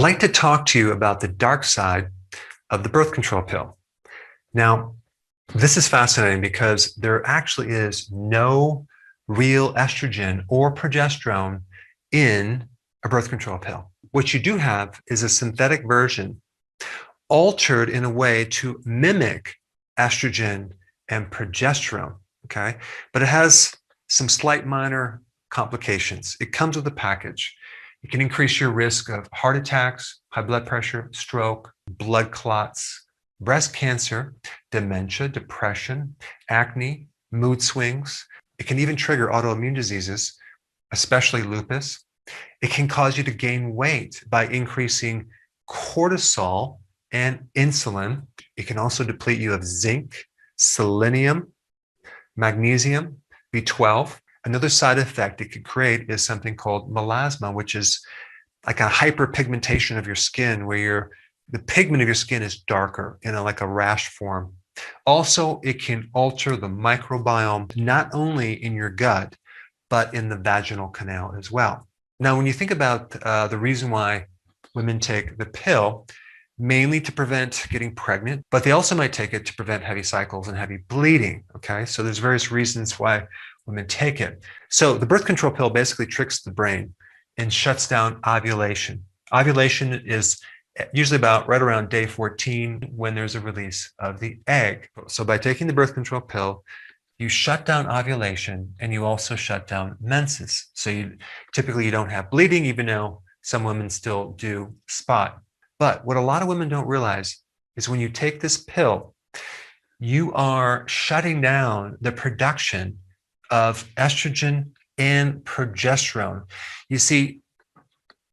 I'd like to talk to you about the dark side of the birth control pill. Now, this is fascinating because there actually is no real estrogen or progesterone in a birth control pill. What you do have is a synthetic version altered in a way to mimic estrogen and progesterone, okay? But it has some slight minor complications. It comes with a package. It can increase your risk of heart attacks, high blood pressure, stroke, blood clots, breast cancer, dementia, depression, acne, mood swings. It can even trigger autoimmune diseases, especially lupus. It can cause you to gain weight by increasing cortisol and insulin. It can also deplete you of zinc, selenium, magnesium, B12. Another side effect it could create is something called melasma, which is like a hyperpigmentation of your skin where the pigment of your skin is darker in like a rash form. Also, it can alter the microbiome, not only in your gut, but in the vaginal canal as well. Now, when you think about the reason why women take the pill, mainly to prevent getting pregnant, but they also might take it to prevent heavy cycles and heavy bleeding, okay? So there's various reasons why women take it. So the birth control pill basically tricks the brain and shuts down ovulation. Ovulation is usually about right around day 14 when there's a release of the egg. So by taking the birth control pill, you shut down ovulation and you also shut down menses. So typically you don't have bleeding, even though some women still do spot. But what a lot of women don't realize is when you take this pill, you are shutting down the production of estrogen and progesterone. You see,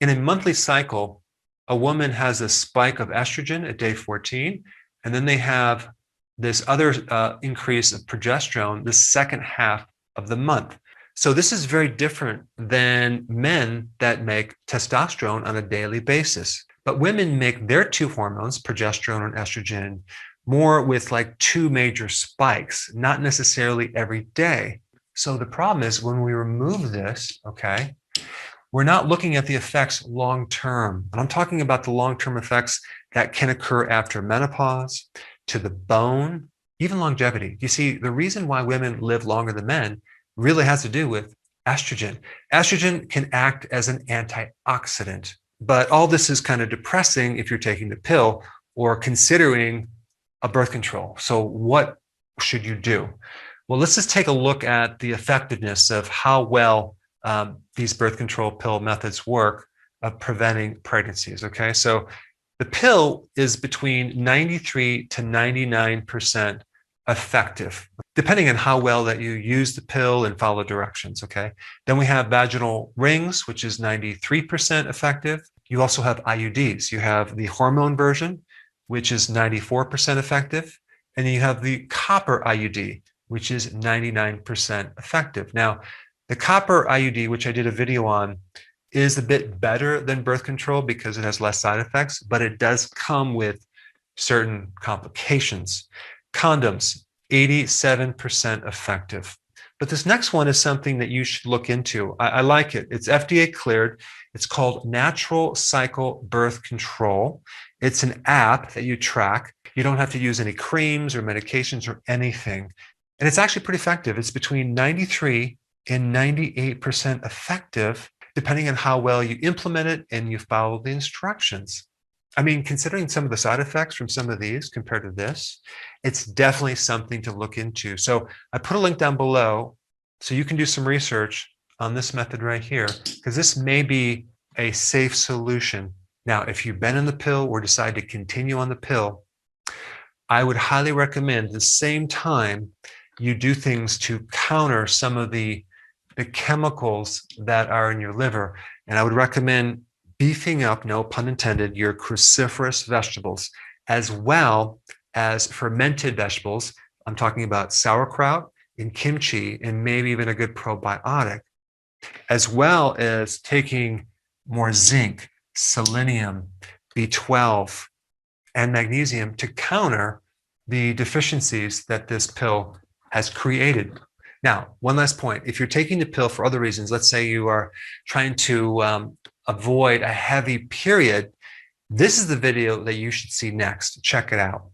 in a monthly cycle, a woman has a spike of estrogen at day 14, and then they have this other increase of progesterone the second half of the month. So this is very different than men that make testosterone on a daily basis. But women make their two hormones, progesterone and estrogen, more with like two major spikes, not necessarily every day. So the problem is when we remove this, okay, we're not looking at the effects long-term. And I'm talking about the long-term effects that can occur after menopause, to the bone, even longevity. You see, the reason why women live longer than men really has to do with estrogen. Estrogen can act as an antioxidant, but all this is kind of depressing if you're taking the pill or considering a birth control. So what should you do? Well, let's just take a look at the effectiveness of how well these birth control pill methods work of preventing pregnancies, okay? So the pill is between 93 to 99% effective, depending on how well that you use the pill and follow directions, okay? Then we have vaginal rings, which is 93% effective. You also have IUDs. You have the hormone version, which is 94% effective. And then you have the copper IUD, which is 99% effective. Now, the copper IUD, which I did a video on, is a bit better than birth control because it has less side effects, but it does come with certain complications. Condoms, 87% effective. But this next one is something that you should look into. I like it. It's FDA cleared. It's called Natural Cycle Birth Control. It's an app that you track. You don't have to use any creams or medications or anything. And it's actually pretty effective. It's between 93 and 98% effective, depending on how well you implement it and you follow the instructions. I mean, considering some of the side effects from some of these compared to this, it's definitely something to look into. So I put a link down below so you can do some research on this method right here, because this may be a safe solution. Now, if you've been in the pill or decide to continue on the pill, I would highly recommend at the same time you do things to counter some of the chemicals that are in your liver. And I would recommend beefing up, no pun intended, your cruciferous vegetables, as well as fermented vegetables. I'm talking about sauerkraut and kimchi, and maybe even a good probiotic, as well as taking more zinc, selenium, B12, and magnesium to counter the deficiencies that this pill has created. Now, one last point. If you're taking the pill for other reasons, let's say you are trying to avoid a heavy period, This is the video that you should see next. Check it out.